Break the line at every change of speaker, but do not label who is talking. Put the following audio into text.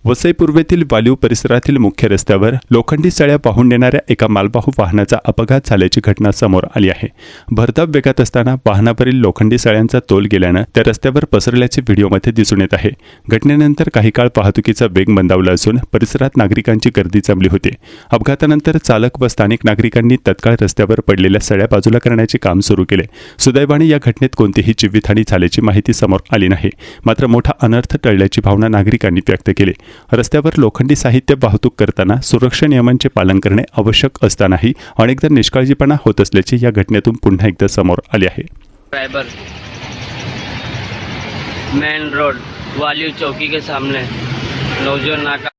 वसई पूर्वेतील वालीव परिसरातील मुख्य रस्त्यावर लोखंडी सळ्या वाहून नेणाऱ्या एका मालवाहू वाहनाचा अपघात झाल्याची घटना समोर आली आहे। भरधाव वेगात असताना वाहनावरील लोखंडी सळ्यांचा तोल गेल्यानं त्या रस्त्यावर पसरल्याचे व्हिडिओमध्ये दिसून येत आहे। घटनेनंतर काही काळ वाहतुकीचा वेग मंदावला असून परिसरात नागरिकांची गर्दी जमली होती। अपघातानंतर चालक व स्थानिक नागरिकांनी तत्काळ रस्त्यावर पडलेल्या सळ्या बाजूला करण्याचे काम सुरू केले। सुदैवाने या घटनेत कोणतीही जीवितहानी झाल्याची माहिती समोर आली नाही। मात्र मोठा अनर्थ टळल्याची भावना नागरिकांनी व्यक्त केली। रस्त्यावर लोखंडी साहित्य वाहतूक करताना सुरक्षा नियमांचे पालन करणे आवश्यक असतानाही अनेकदा निष्काळजीपणा होत असल्याचे या घटनेतून पुन्हा एकदा समोर आले आहे।
ड्राइवर मेन रोड वालीव चौकी के सामने नौजवान नाका